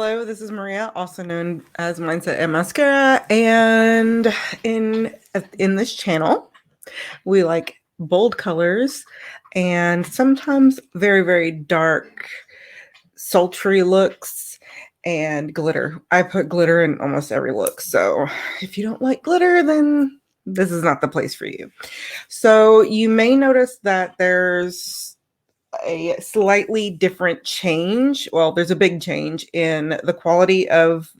Hello, this is Maria, also known as Mindsetandmascara, and in this channel, we like bold colors and sometimes very, very dark, sultry looks and glitter. I put glitter in almost every look, so if you don't like glitter, then this is not the place for you. So you may notice that there's a slightly different change. Well, there's a big change in the quality of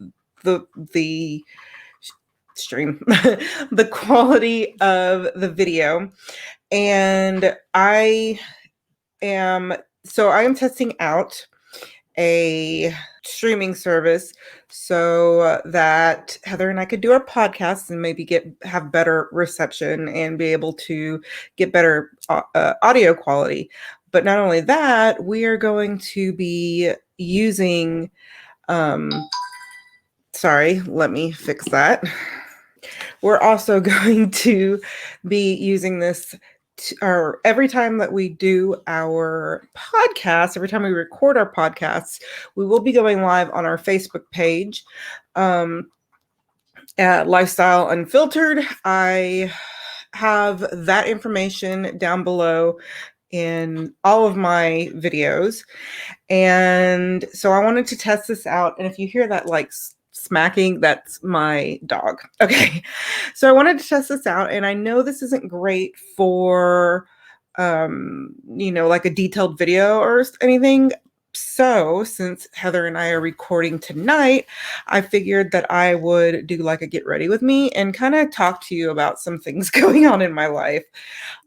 the stream, the quality of the video, and I am testing out a streaming service so that Heather and I could do our podcasts and maybe have better reception and be able to get better audio quality. But not only that, we are going to be using, sorry, let me fix that. We're also going to be using this or every time that we do our podcast, every time we record our podcasts, we will be going live on our Facebook page at Lifestyle Unfiltered. I have that information down below in all of my videos. And so I wanted to test this out. And if you hear that like smacking, that's my dog. Okay. So I wanted to test this out. And I know this isn't great for, like a detailed video or anything. So since Heather and I are recording tonight, I figured that I would do like a get ready with me and kind of talk to you about some things going on in my life.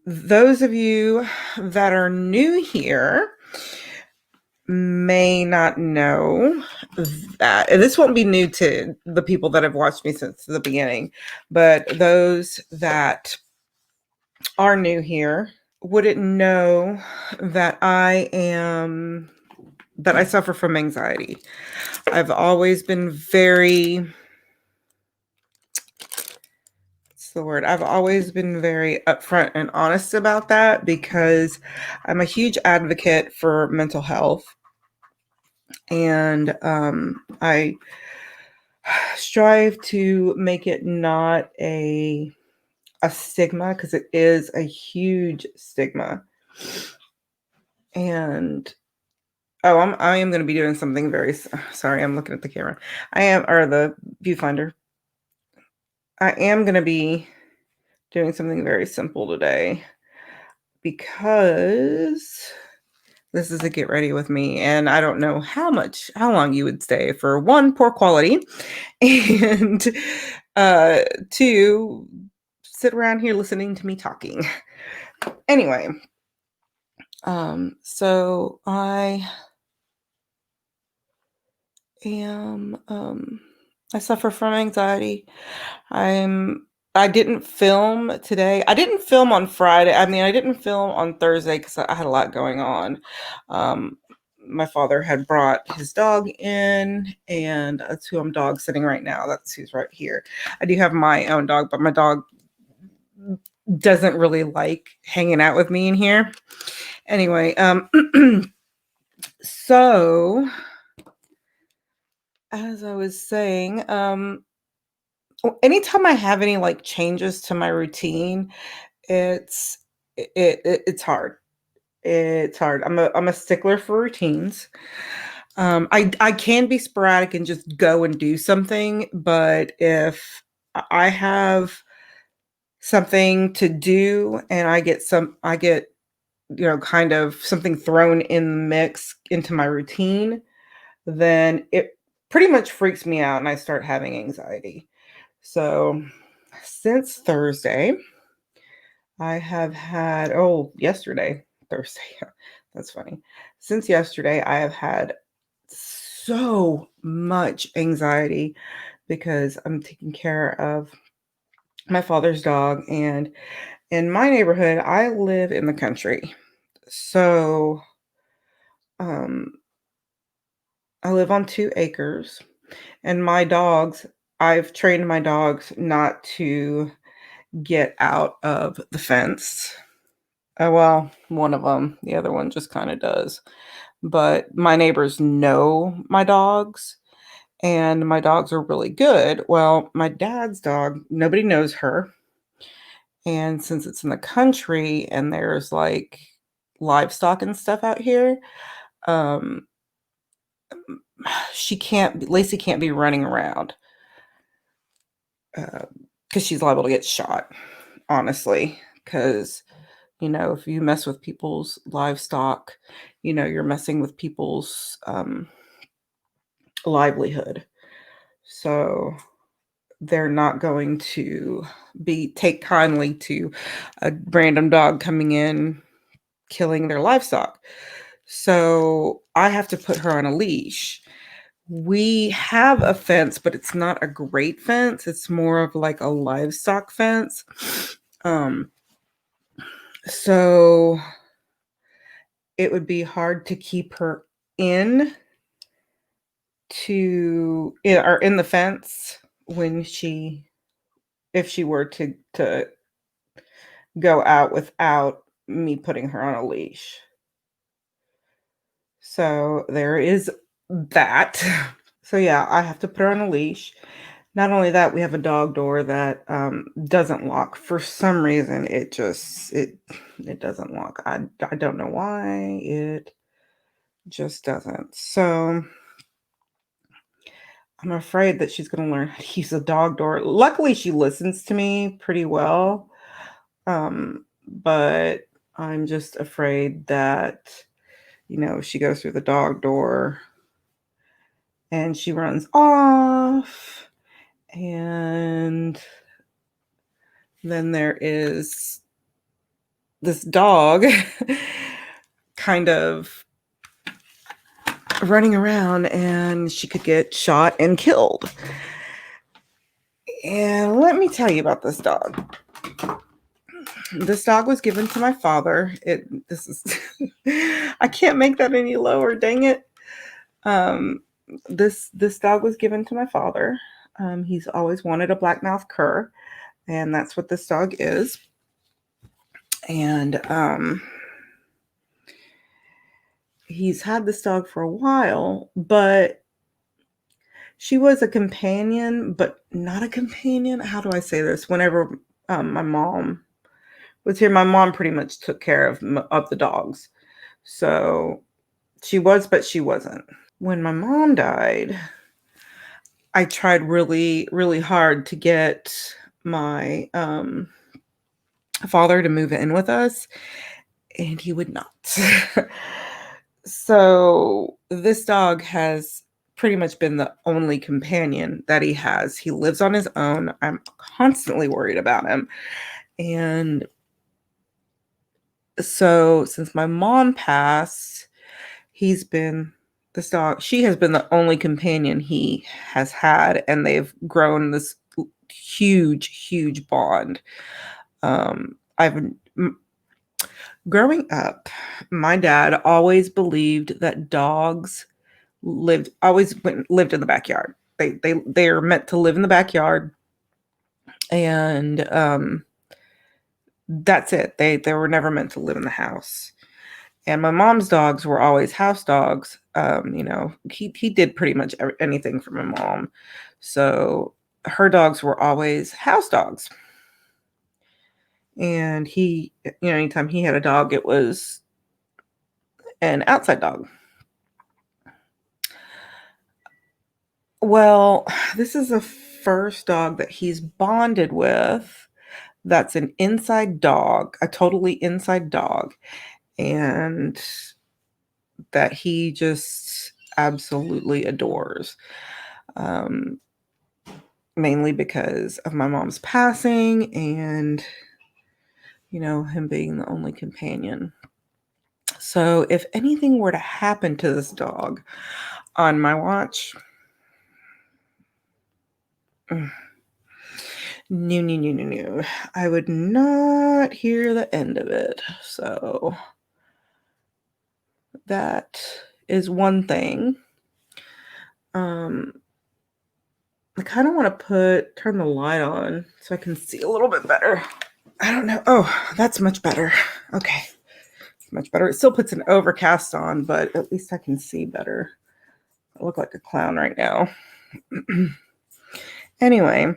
Those of you that are new here may not know that this won't be new to the people that have watched me since the beginning, but those that are new here wouldn't know that I suffer from anxiety. I've always been I've always been very upfront and honest about that because I'm a huge advocate for mental health. And I strive to make it not a stigma, because it is a huge stigma. And I am going to be doing something very, sorry, I'm looking at the camera. Or the viewfinder. I am going to be doing something very simple today because this is a get ready with me, and I don't know how long you would stay for one, poor quality, and two, sit around here listening to me talking. Anyway, so I suffer from anxiety. I didn't film today. I didn't film on Friday. I mean, I didn't film on Thursday because I had a lot going on. My father had brought his dog in, and that's who I'm dog sitting right now. That's who's right here. I do have my own dog, but my dog doesn't really like hanging out with me in here. Anyway, so as I was saying, anytime I have any like changes to my routine, it's hard. It's hard. I'm a stickler for routines. I can be sporadic and just go and do something, but if I have something to do and I get kind of something thrown in the mix into my routine, then it pretty much freaks me out and I start having anxiety. So since Thursday, I have had, yesterday, Thursday, that's funny. Since yesterday, I have had so much anxiety because I'm taking care of my father's dog. And in my neighborhood, I live in the country. So I live on 2 acres, and I've trained my dogs not to get out of the fence. Well, one of them, the other one just kind of does. But my neighbors know my dogs, and my dogs are really good. Well, my dad's dog, nobody knows her. And since it's in the country and there's like livestock and stuff out here, um, Lacey can't be running around because she's liable to get shot, honestly. Because, if you mess with people's livestock, you're messing with people's livelihood. So they're not going to take kindly to a random dog coming in, killing their livestock. So I have to put her on a leash. We have a fence, but it's not a great fence. It's more of like a livestock fence. So it would be hard to keep her in the fence if she were to go out without me putting her on a leash. So there is that. So yeah, I have to put her on a leash. Not only that, we have a dog door that doesn't lock. For some reason, it doesn't lock. I don't know why. It just doesn't. So I'm afraid that she's going to learn how to use a dog door. Luckily, she listens to me pretty well. But I'm just afraid that, she goes through the dog door and she runs off. And then there is this dog kind of running around and she could get shot and killed. And let me tell you about this dog. This dog was given to my father. I can't make that any lower, dang it. This dog was given to my father. He's always wanted a black-mouthed cur, and that's what this dog is. And he's had this dog for a while, but she was a companion, but not a companion. How do I say this? Whenever my mom was here, my mom pretty much took care of the dogs. So she was, but she wasn't. When my mom died, I tried really, really hard to get my father to move in with us, and he would not. So this dog has pretty much been the only companion that he has. He lives on his own. I'm constantly worried about him. And so since my mom passed, she has been the only companion he has had, and they've grown this huge, huge bond. Growing up, my dad always believed that dogs lived in the backyard. They are meant to live in the backyard, and that's it. They were never meant to live in the house. And my mom's dogs were always house dogs. He did pretty much anything for my mom. So her dogs were always house dogs. And he, anytime he had a dog, it was an outside dog. Well, this is the first dog that he's bonded with that's an inside dog, a totally inside dog. And that he just absolutely adores. Mainly because of my mom's passing and, him being the only companion. So if anything were to happen to this dog on my watch, no, I would not hear the end of it. So that is one thing. I kind of want to turn the light on so I can see a little bit better. I don't know. Oh, that's much better. Okay. Much better. It still puts an overcast on, but at least I can see better. I look like a clown right now. Anyway,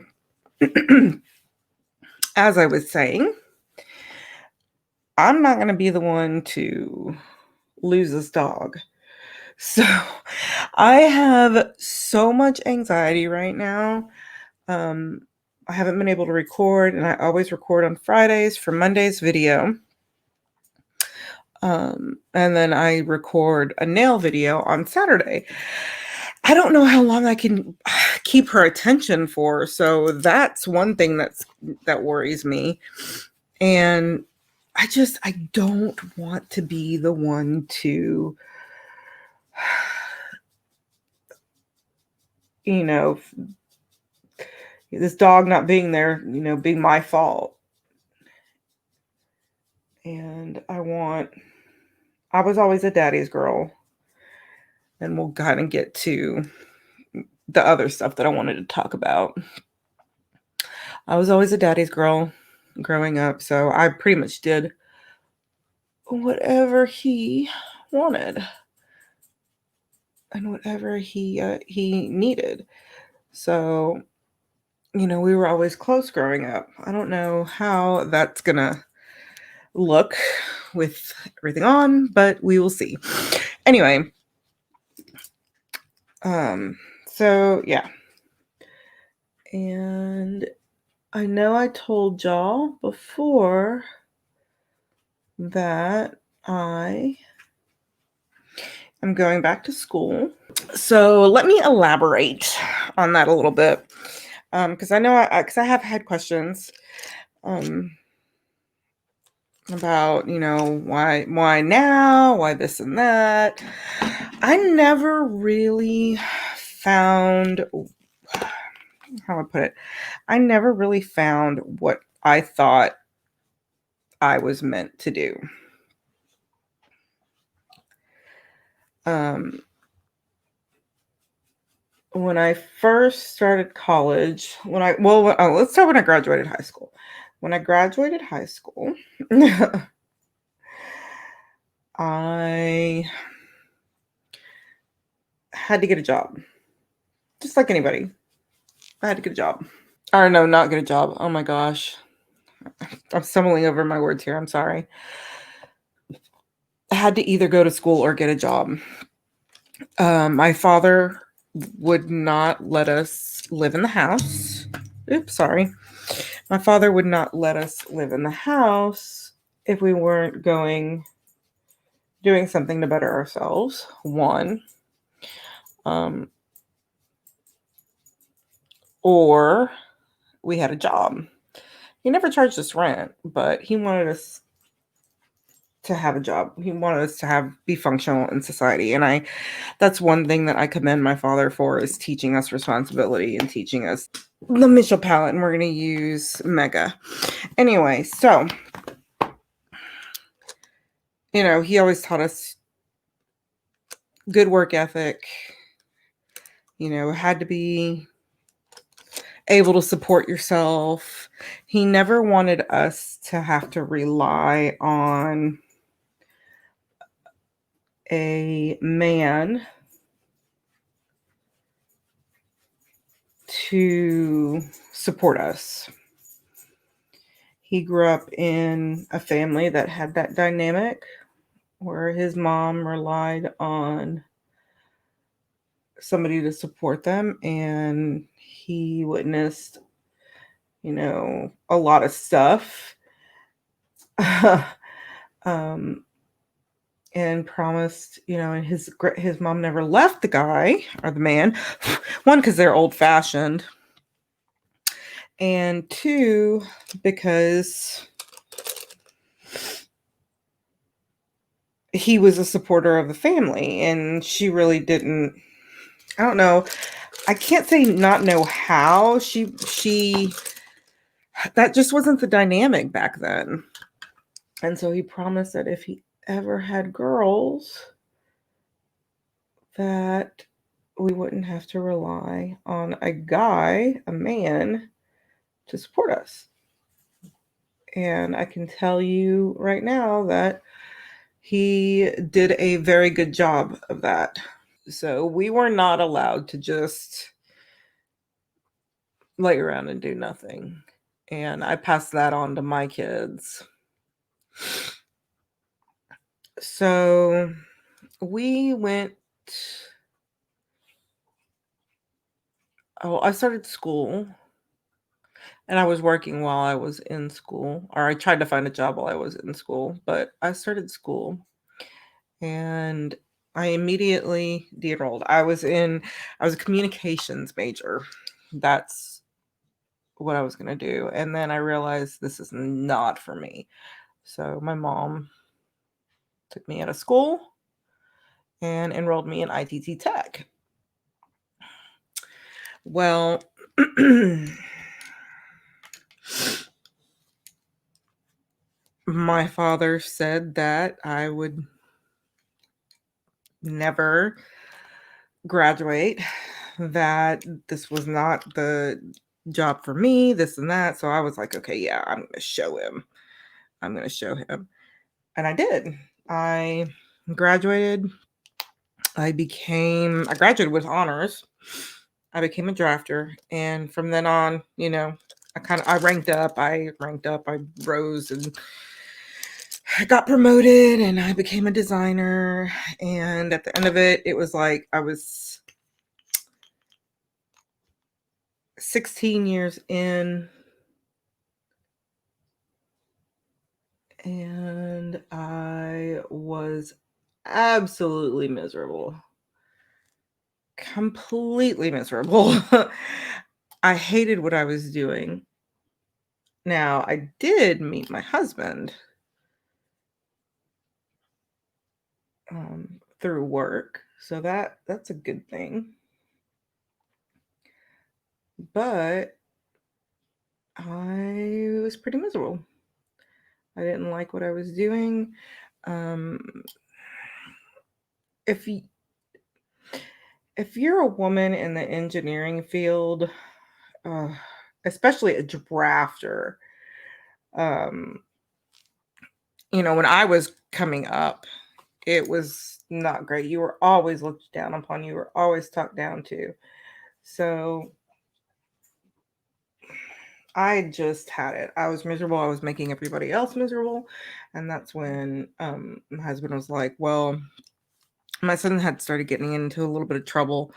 as I was saying, I'm not going to be the one to lose this dog. So I have so much anxiety right now. I haven't been able to record, and I always record on Fridays for Monday's video. And then I record a nail video on Saturday. I don't know how long I can keep her attention for. So that's one thing that worries me. And I don't want to be the one to, this dog not being there, being my fault. And I was always a daddy's girl. And we'll kind of get to the other stuff that I wanted to talk about. I was always a daddy's girl growing up, so I pretty much did whatever he wanted and whatever he needed. So, we were always close growing up. I don't know how that's gonna look with everything on, but we will see. Anyway, so yeah. And I know I told y'all before that I am going back to school. So let me elaborate on that a little bit. Because I know because I have had questions about, why now, why this and that. I never really found, how I put it, I never really found what I thought I was meant to do. When I first started college, let's start when I graduated high school. When I graduated high school, I had to get a job. Just like anybody. I had to get a job. Or no, not get a job. Oh my gosh. I'm stumbling over my words here. I'm sorry. I had to either go to school or get a job. My father would not let us live in the house. Oops, sorry. My father would not let us live in the house if we weren't doing something to better ourselves. One. Or we had a job. He never charged us rent, but he wanted us to have a job. He wanted us to be functional in society. And that's one thing that I commend my father for, is teaching us responsibility and teaching us the Mitchell palette. And we're going to use Mega. Anyway, so, he always taught us good work ethic, had to be able to support yourself. He never wanted us to have to rely on a man to support us. He grew up in a family that had that dynamic where his mom relied on somebody to support them, and he witnessed, a lot of stuff. And promised, and his mom never left the guy or the man. One, because they're old fashioned. And two, because he was a supporter of the family, and she really didn't, I don't know. I can't say not know how that just wasn't the dynamic back then. And so he promised that if he ever had girls, that we wouldn't have to rely on a man, to support us. And I can tell you right now that he did a very good job of that. So we were not allowed to just lay around and do nothing. And I passed that on to my kids. So we went, I started school and I was working while I was in school, or I tried to find a job while I was in school, but I started school and I immediately de-enrolled. I was a communications major. That's what I was going to do. And then I realized this is not for me. So my mom took me out of school and enrolled me in ITT Tech. Well, my father said that I would never graduate, that this was not the job for me, this and that. So I was like, okay, yeah, I'm going to show him. I'm going to show him. And I did. I graduated. I graduated with honors. I became a drafter. And from then on, I ranked up. I rose and I got promoted and I became a designer. And at the end of it, it was like I was 16 years in and I was absolutely miserable. Completely miserable. I hated what I was doing. Now, I did meet my husband through work, so that's a good thing. But I was pretty miserable. I didn't like what I was doing. If you're a woman in the engineering field, especially a drafter, when I was coming up, it was not great. You were always looked down upon. You were always talked down to. So I just had it. I was miserable. I was making everybody else miserable. And that's when my husband was like, well, my son had started getting into a little bit of trouble.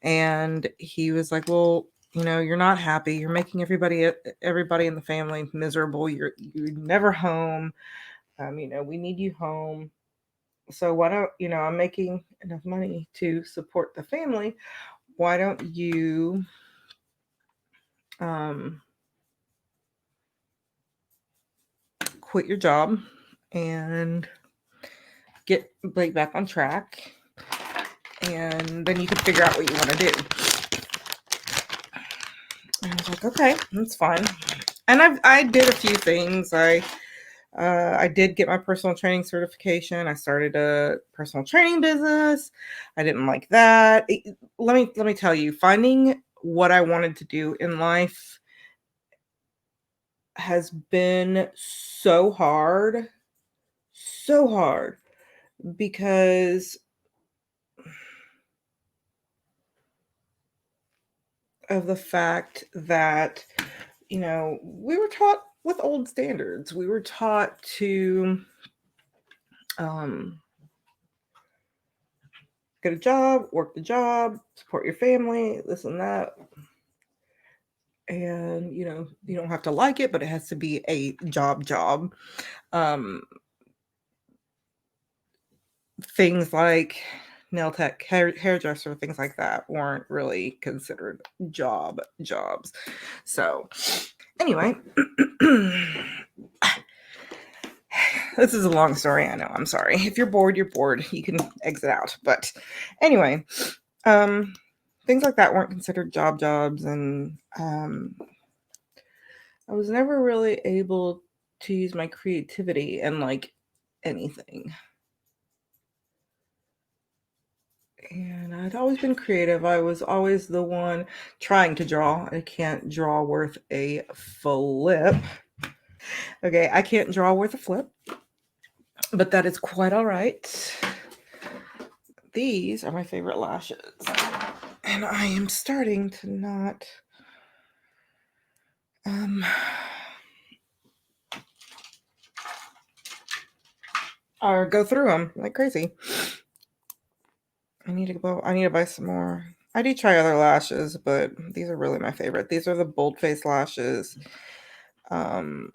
And he was like, well, you're not happy. You're making everybody in the family miserable. You're never home. We need you home. So why don't, I'm making enough money to support the family. Why don't you quit your job and get back on track, and then you can figure out what you want to do. And I was like, okay, that's fine. And I did a few things. I did get my personal training certification. I started a personal training business. I didn't like that. Let me tell you, finding what I wanted to do in life has been so hard because of the fact that we were taught with old standards. We were taught to get a job, work the job, support your family, this and that. And you don't have to like it, but it has to be a job. Things like nail tech, hairdresser, things like that weren't really considered jobs. So anyway, this is a long story. I know. I'm sorry. If you're bored, you're bored. You can exit out. But anyway, things like that weren't considered jobs, and I was never really able to use my creativity in like anything. And I'd always been creative. I was always the one trying to draw. I can't draw worth a flip. Okay, I can't draw worth a flip, but that is quite all right. These are my favorite lashes. And I am starting to not or go through them like crazy. I need to buy some more. I do try other lashes, but these are really my favorite. These are the bold face lashes. What's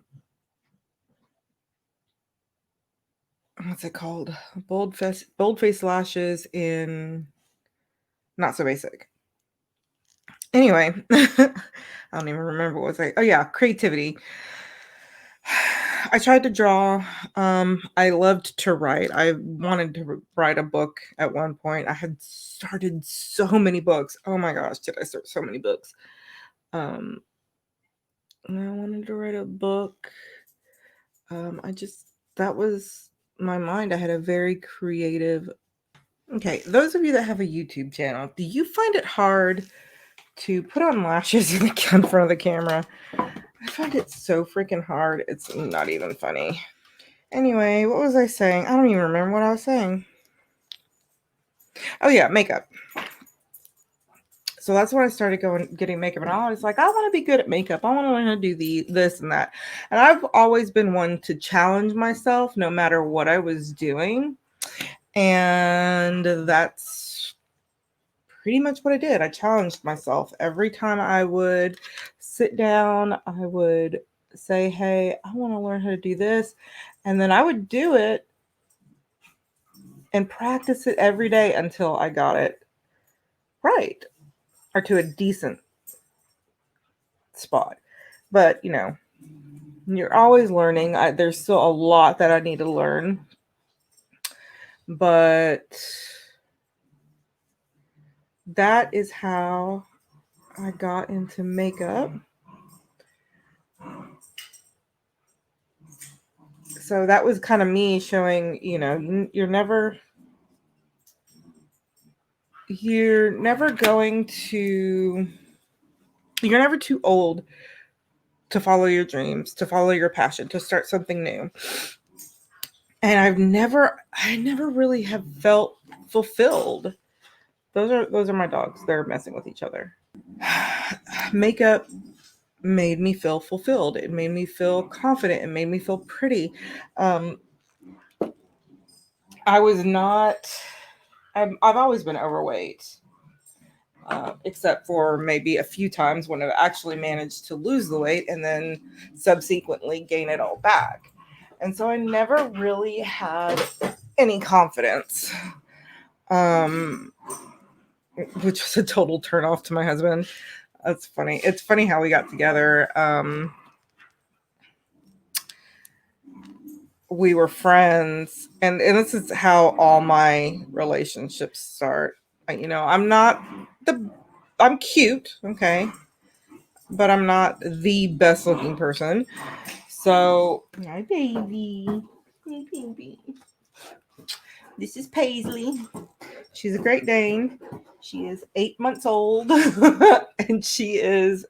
it called? Bold face lashes in Not So Basic. Anyway, I don't even remember what was I. Oh yeah, creativity. I tried to draw. I loved to write. I wanted to write a book at one point. I had started so many books. Oh my gosh, did I start so many books? And I wanted to write a book. That was my mind. I had a very creative. Okay, those of you that have a YouTube channel, do you find it hard to put on lashes in front of the camera? I find it so freaking hard. It's not even funny. Anyway, what was I saying? I don't even remember what I was saying. Oh yeah, makeup. So that's when I started getting makeup, and I was like, I want to be good at makeup. I want to learn how to do this and that. And I've always been one to challenge myself, no matter what I was doing. And that's pretty much what I did. I challenged myself every time I would sit down. I would say, "Hey, I want to learn how to do this," and then I would do it and practice it every day until I got it right or to a decent spot. But you're always learning. There's still a lot that I need to learn, but that is how I got into makeup. So that was kind of me showing, you're never you're never too old to follow your dreams, to follow your passion, to start something new. And I never really have felt fulfilled. Those are my dogs. They're messing with each other. Makeup made me feel fulfilled. It made me feel confident. It made me feel pretty. I was not. I've always been overweight, except for maybe a few times when I've actually managed to lose the weight and then subsequently gain it all back. And so I never really had any confidence, which was a total turnoff to my husband. That's funny. It's funny how we got together. We were friends, and this is how all my relationships start. I'm cute, okay, but I'm not the best looking person. So, hi baby. Hey baby. This is Paisley. She's a Great Dane. She is 8 months old and she is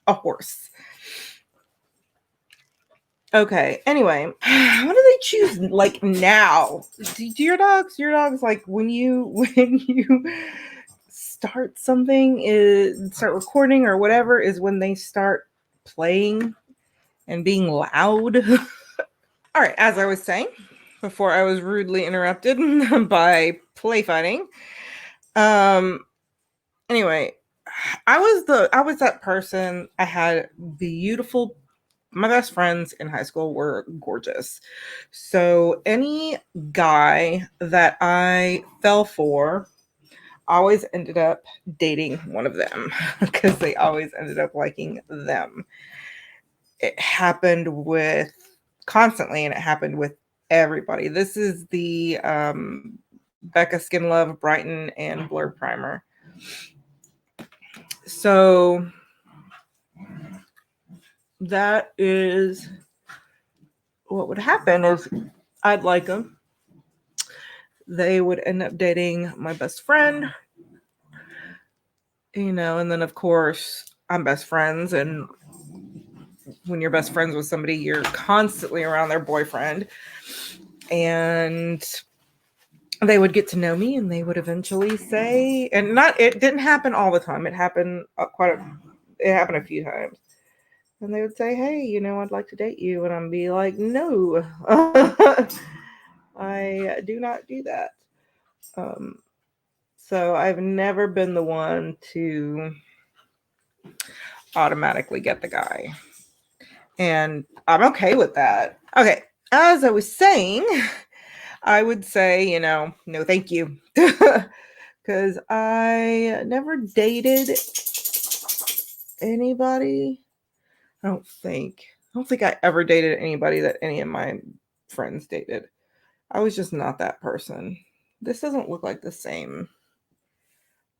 a horse. Okay. Anyway, what do they choose like now? Do your dogs like when you start something, start recording or whatever, is when they start playing and being loud? All right, as I was saying before I was rudely interrupted by play fighting. Anyway, I was that person. I had beautiful. My best friends in high school were gorgeous. So any guy that I fell for always ended up dating one of them because they always ended up liking them. It happened with constantly, and it happened with everybody. This is the Becca Skin Love Brighten and Blur Primer. So that is what would happen is I'd like them. They would end up dating my best friend, and then of course I'm best friends, and when you're best friends with somebody, you're constantly around their boyfriend, and they would get to know me, and they would eventually say, and it didn't happen all the time. It happened it happened a few times. And they would say, hey, I'd like to date you. And I'd be like, no, I do not do that. So I've never been the one to automatically get the guy. And I'm okay with that. Okay. As I was saying, I would say, no, thank you. Because I never dated anybody. I don't think I ever dated anybody that any of my friends dated. I was just not that person. This doesn't look like the same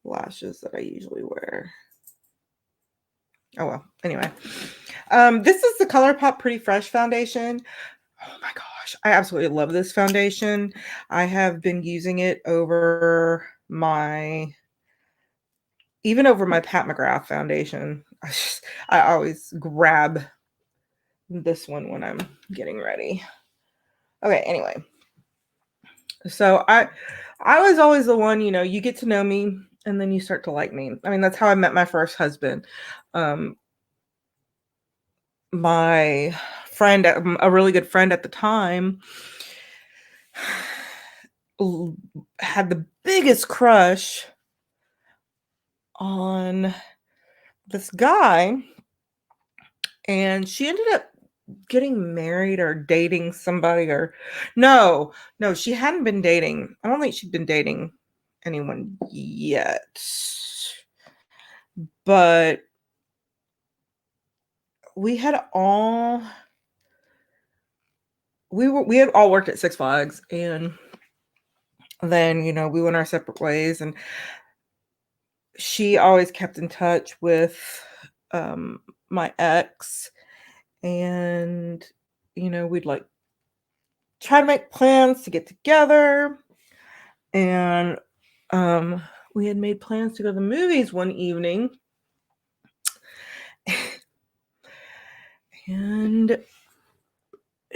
lashes that I usually wear. Oh well. Anyway, this is the ColourPop Pretty Fresh foundation. Oh my gosh, I absolutely love this foundation. I have been using it over my Pat McGrath foundation. I always grab this one when I'm getting ready. Okay, anyway. So I was always the one, you get to know me and then you start to like me. I mean, that's how I met my first husband. My friend, a really good friend at the time, had the biggest crush on this guy, and she ended up getting married or dating somebody, or no, she hadn't been dating. I don't think she'd been dating anyone yet, but we had all worked at Six Flags, and then we went our separate ways, and she always kept in touch with my ex, and we'd like try to make plans to get together, and we had made plans to go to the movies one evening, and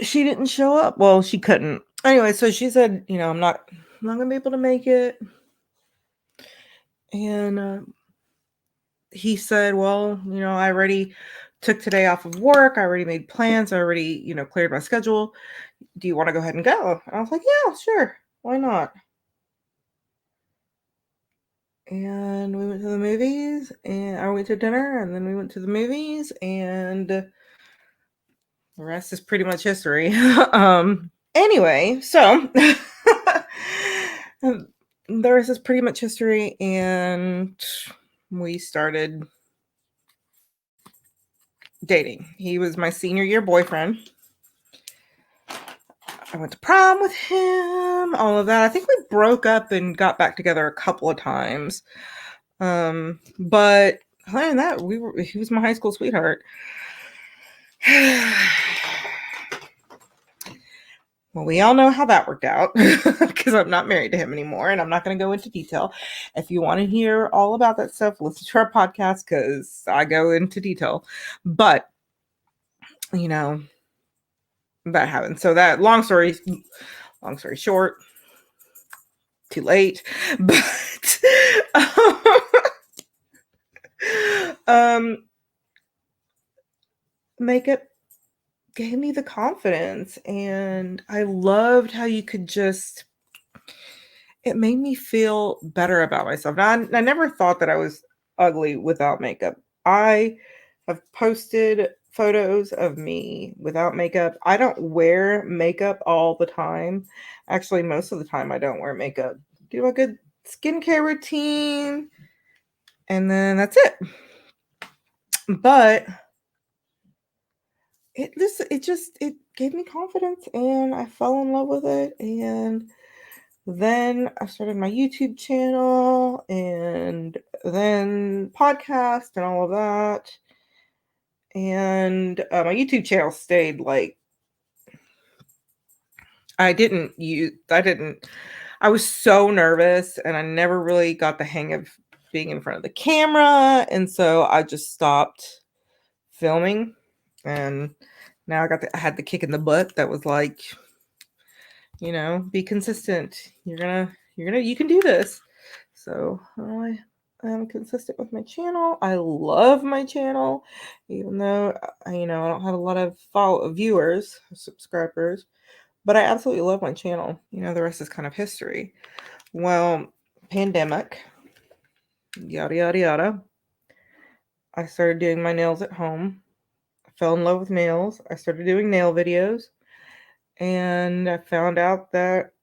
she didn't show up. Well, she couldn't. Anyway, so she said, I'm not gonna be able to make it. And he said, well, I already took today off of work. I already made plans. I already, cleared my schedule. Do you want to go ahead and go? And I was like, yeah, sure. Why not? And we went to the movies, and I went to dinner, and then we went to the movies, and the rest is pretty much history. Anyway, so the rest is pretty much history, and we started dating. He was my senior year boyfriend. I went to prom with him, all of that. I think we broke up and got back together a couple of times. But other than that, he was my high school sweetheart. Well, we all know how that worked out, because I'm not married to him anymore, and I'm not going to go into detail. If you want to hear all about that stuff, listen to our podcast, because I go into detail. But, that happened. So that long story short, too late. But makeup gave me the confidence, and I loved how you could it made me feel better about myself. Now, I never thought that I was ugly without makeup. I have posted photos of me without makeup. I don't wear makeup all the time. Actually, most of the time I don't wear makeup. Do a good skincare routine, and then that's it. But it gave me confidence, and I fell in love with it. And then I started my YouTube channel, and then podcast and all of that. And my YouTube channel stayed I was so nervous, and I never really got the hang of being in front of the camera. And so I just stopped filming, and now I had the kick in the butt that was like, be consistent. You can do this. So I'm consistent with my channel. I love my channel, even though I don't have a lot of viewers, subscribers, but I absolutely love my channel. The rest is kind of history. Well, pandemic, yada yada yada. I started doing my nails at home. I fell in love with nails. I started doing nail videos, and I found out that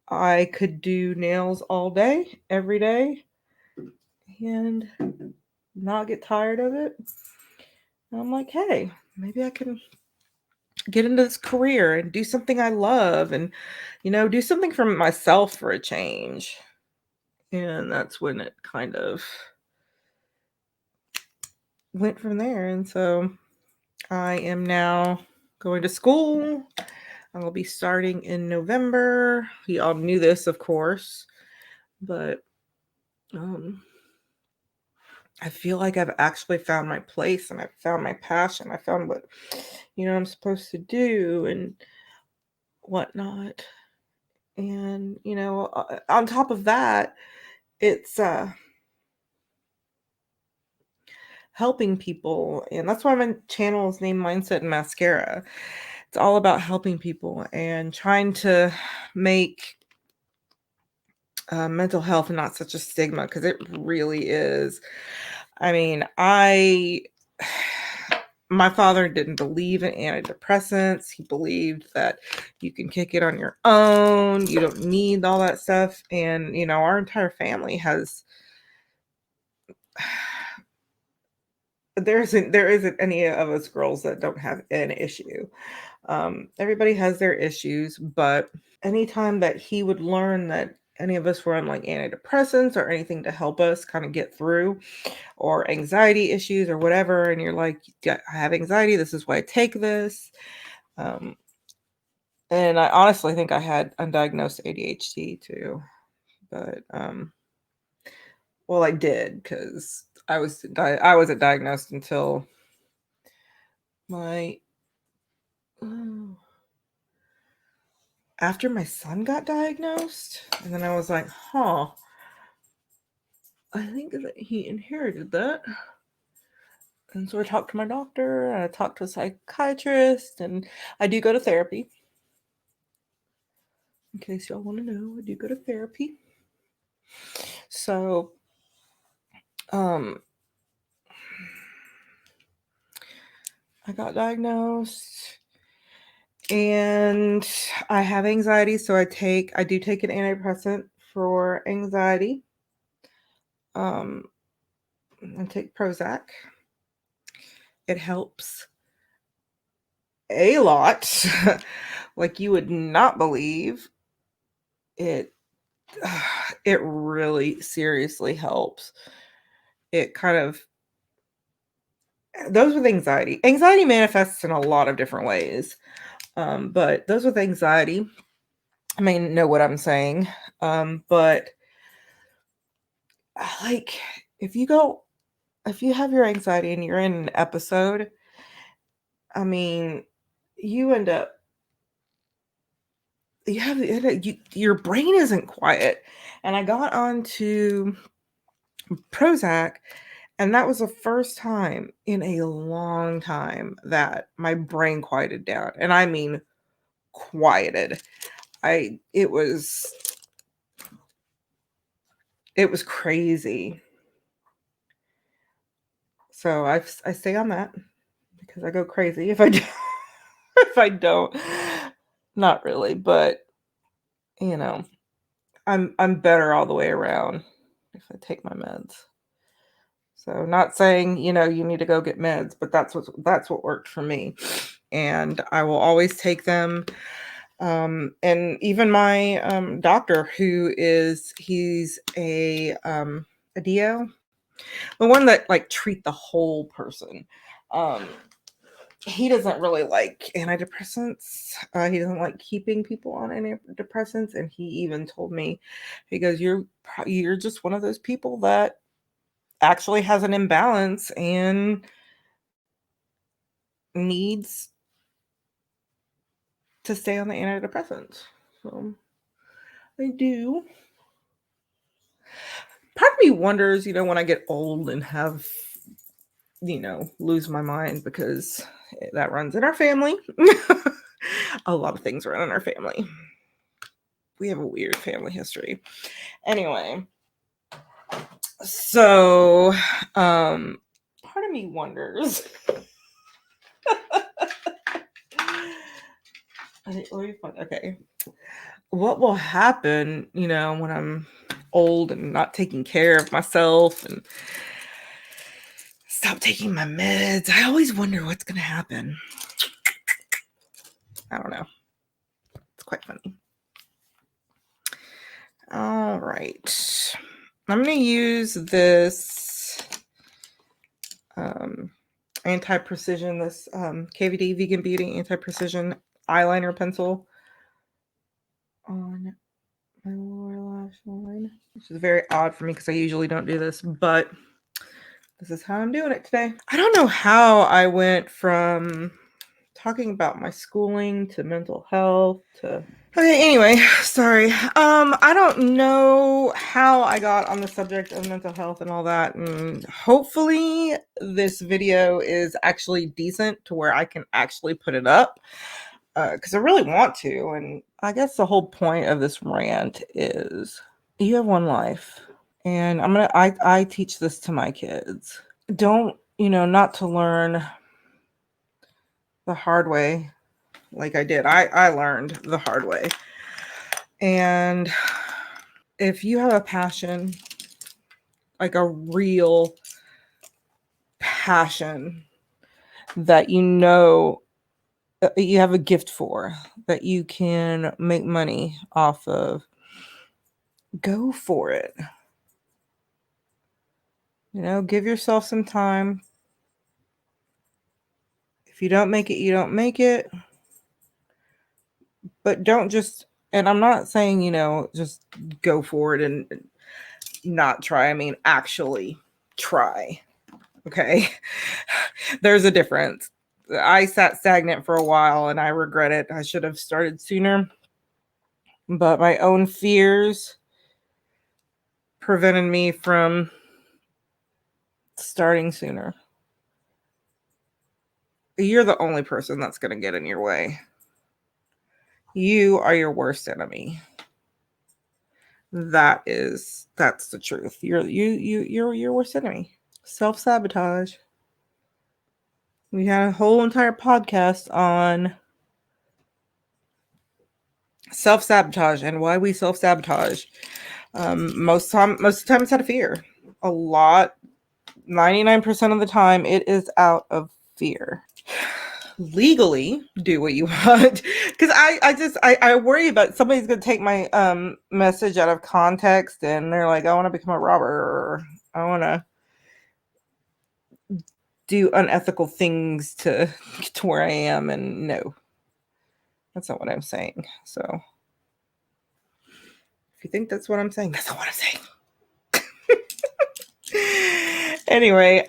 I could do nails all day, every day, and not get tired of it. And I'm like, hey, maybe I can get into this career and do something I love and, do something for myself for a change. And that's when it kind of went from there. And so I am now going to school. I will be starting in November. You all knew this, of course, but I feel like I've actually found my place and I've found my passion. I found what, I'm supposed to do and whatnot. And, on top of that, it's helping people. And that's why my channel is named Mindsetandmascara. It's all about helping people and trying to make mental health not such a stigma, because it really is. I mean, my father didn't believe in antidepressants. He believed that you can kick it on your own. You don't need all that stuff. And, our entire family has, there isn't any of us girls that don't have an issue. Everybody has their issues, but anytime that he would learn that any of us were on like antidepressants or anything to help us kind of get through, or anxiety issues or whatever, and you're like, yeah, I have anxiety, this is why I take this. And I honestly think I had undiagnosed ADHD too, but well, I did, because I wasn't diagnosed until my after my son got diagnosed, and then I was like, I think that he inherited that. And so I talked to my doctor, and I talked to a psychiatrist, and I do go to therapy. In case y'all want to know, I do go to therapy. So, I got diagnosed, and I have anxiety, so I do take an antidepressant for anxiety. I take Prozac. It helps a lot, like you would not believe. It really seriously helps. It kind of, those with anxiety manifests in a lot of different ways. But those with anxiety, I mean, know what I'm saying. But like, if you have your anxiety and you're in an episode, I mean, you end up, your brain isn't quiet. And I got onto Prozac, and that was the first time in a long time that my brain quieted down. And I mean, quieted. It was crazy. So I stay on that because I go crazy if I do, if I don't. Not really, but I'm better all the way around if I take my meds. So not saying, you need to go get meds, but that's what worked for me. And I will always take them. And even my doctor, he's a DO, the one that like treat the whole person. He doesn't really like antidepressants. He doesn't like keeping people on antidepressants. And he even told me, he goes, you're just one of those people that actually has an imbalance and needs to stay on the antidepressants. So I do. Part of me wonders, when I get old and have, lose my mind, because that runs in our family. A lot of things run in our family. We have a weird family history. Anyway, so part of me wonders. Okay. What will happen, when I'm old and not taking care of myself and stop taking my meds? I always wonder what's going to happen. I don't know. It's quite funny. All right. I'm going to use this anti-precision, this KVD Vegan Beauty anti-precision eyeliner pencil on my lower lash line, which is very odd for me because I usually don't do this, but this is how I'm doing it today. I don't know how I went from talking about my schooling to mental health to... Okay, anyway, sorry. I don't know how I got on the subject of mental health and all that, and hopefully this video is actually decent to where I can actually put it up, because I really want to. And I guess the whole point of this rant is you have one life, and I teach this to my kids. Don't, not to learn the hard way like I did. I learned the hard way. And if you have a passion, like a real passion that you have a gift for, that you can make money off of, go for it. Give yourself some time. If you don't make it, you don't make it. But don't just, and I'm not saying, just go for it and not try. I mean, actually try. Okay. There's a difference. I sat stagnant for a while and I regret it. I should have started sooner. But my own fears prevented me from starting sooner. You're the only person that's going to get in your way. You are your worst enemy. That's the truth. You're your worst enemy. Self-sabotage. We had a whole entire podcast on self-sabotage and why we self-sabotage. Most of the time it's out of fear. 99% of the time it is out of fear. Legally do what you want, because I worry about somebody's gonna take my message out of context and they're like, I want to become a robber, or I want to do unethical things to get to where I am. And no, that's not what I'm saying. So if you think that's what I'm saying, that's not what I'm saying. Anyway,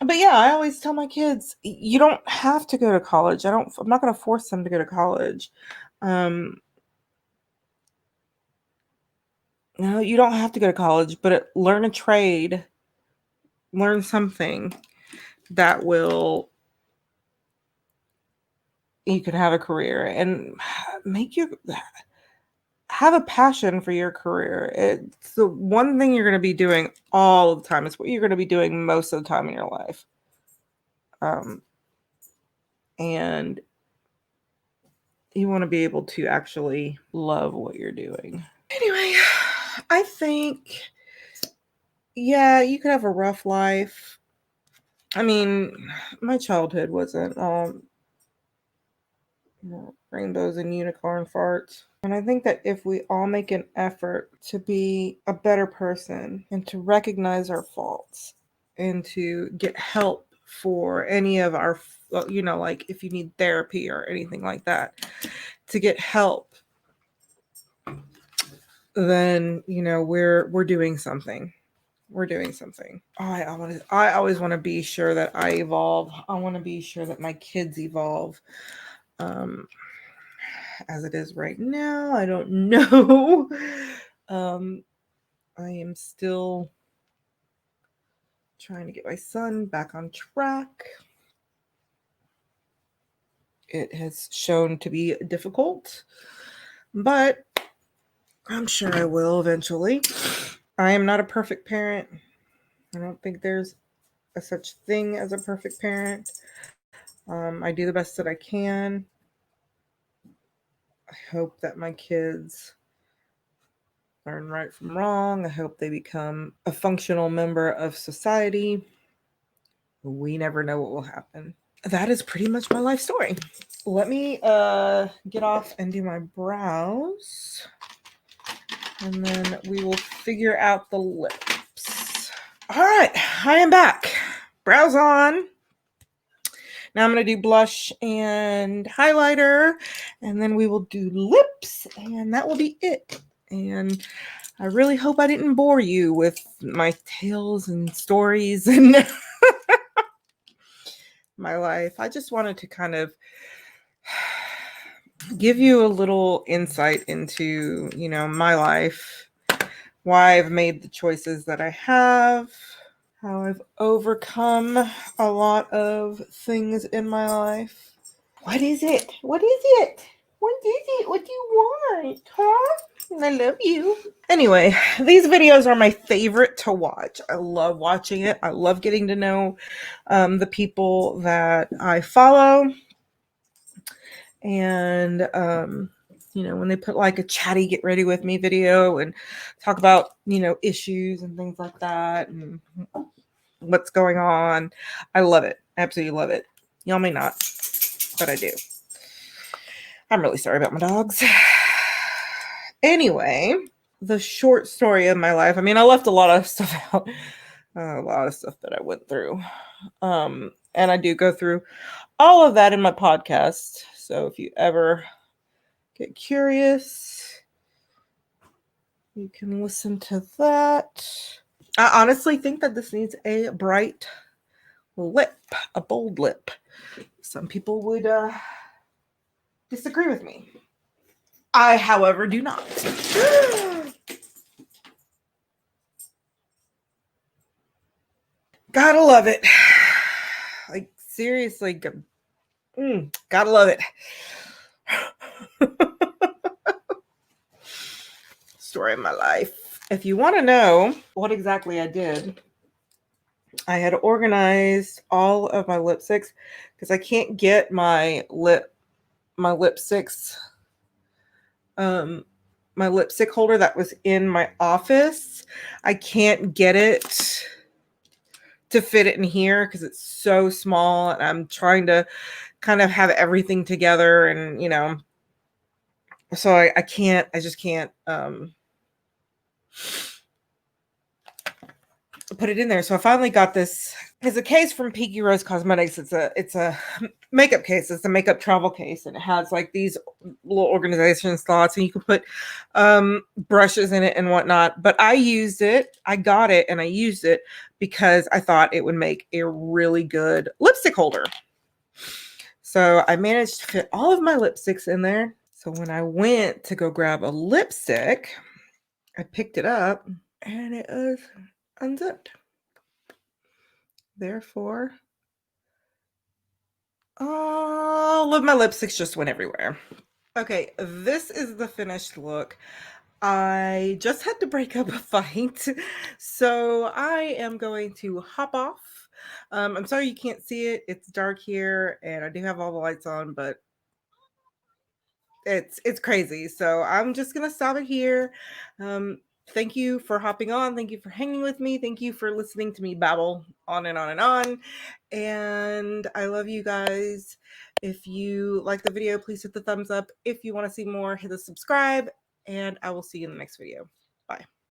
but yeah, I always tell my kids, you don't have to go to college. I'm not going to force them to go to college. No, you don't have to go to college, but learn a trade, learn something that you can have a career and have a passion for your career. It's the one thing you're going to be doing all the time. It's what you're going to be doing most of the time in your life. And you want to be able to actually love what you're doing. Anyway, I think, yeah, you could have a rough life. I mean, my childhood wasn't rainbows and unicorn farts. And I think that if we all make an effort to be a better person and to recognize our faults and to get help for any of our, like if you need therapy or anything like that, to get help, then, we're doing something. We're doing something. I always want to be sure that I evolve. I want to be sure that my kids evolve. As it is right now, I don't know. I am still trying to get my son back on track. It has shown to be difficult, but I'm sure I will eventually. I am not a perfect parent. I don't think there's a such thing as a perfect parent. I do the best that I can. I hope that my kids learn right from wrong. I hope they become a functional member of society. We never know what will happen. That is pretty much my life story. Let me get off and do my brows, and then we will figure out the lips. All right, I am back. Brows on. Now I'm going to do blush and highlighter, and then we will do lips, and that will be it. And I really hope I didn't bore you with my tales and stories and my life. I just wanted to kind of give you a little insight into, my life, why I've made the choices that I have, how I've overcome a lot of things in my life. What is it? What is it? What is it? What do you want? Huh? I love you. Anyway, these videos are my favorite to watch. I love watching it. I love getting to know the people that I follow. And, when they put like a chatty get ready with me video and talk about, issues and things like that and what's going on. I love it. Absolutely love it. Y'all may not, but I do. I'm really sorry about my dogs. Anyway, the short story of my life. I mean, I left a lot of stuff out, a lot of stuff that I went through. And I do go through all of that in my podcast. So if you ever get curious, you can listen to that. I honestly think that this needs a bright lip, a bold lip. Some people would disagree with me. I, however, do not. Gotta love it. Like, seriously, gotta love it. Story of my life. If you want to know what exactly I did, I had organized all of my lipsticks because I can't get my lipsticks, my lipstick holder that was in my office. I can't get it to fit it in here because it's so small, and I'm trying to kind of have everything together, and so I just can't put it in there. So I finally got this. It's a case from Peaky Rose Cosmetics. It's a makeup case. It's a makeup travel case, and it has like these little organization slots, and you can put brushes in it and whatnot. But I used it. I got it, and I used it because I thought it would make a really good lipstick holder. So I managed to fit all of my lipsticks in there. So when I went to go grab a lipstick, I picked it up and it was unzipped. Therefore, all of my lipsticks just went everywhere. Okay, this is the finished look. I just had to break up a fight, so I am going to hop off. I'm sorry you can't see it. It's dark here, and I do have all the lights on, but it's crazy. So I'm just gonna stop it here. Thank you for hopping on. Thank you for hanging with me. Thank you for listening to me babble on and on and on. And I love you guys. If you like the video, please hit the thumbs up. If you want to see more, hit the subscribe. And I will see you in the next video. Bye.